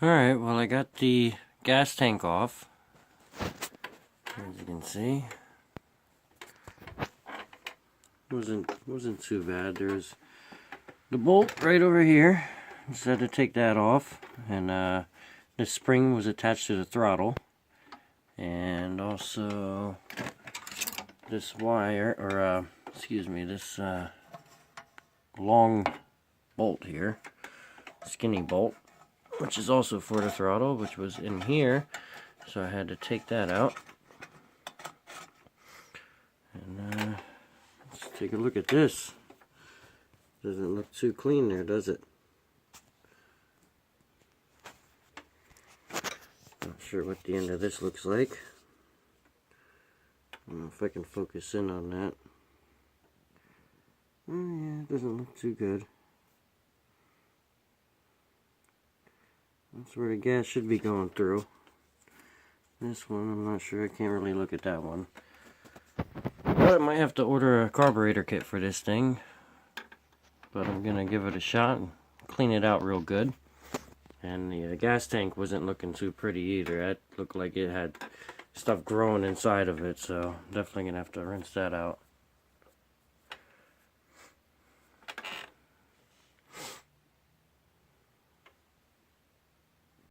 Alright, well I got the gas tank off, as you can see. Wasn't too bad. There's the bolt right over here. Just had to take that off, and the spring was attached to the throttle, and also this wire, or excuse me, this long bolt here, skinny bolt, which is also for the throttle, which was in here, so I had to take that out. And let's take a look at this. Doesn't look too clean there, does it? Not sure what the end of this looks like. I don't know if I can focus in on that. Oh yeah, it doesn't look too good. That's where the gas should be going through. This one, I'm not sure. I can't really look at that one. But I might have to order a carburetor kit for this thing. But I'm going to give it a shot and clean it out real good. And the gas tank wasn't looking too pretty either. That looked like it had stuff growing inside of it. So definitely going to have to rinse that out.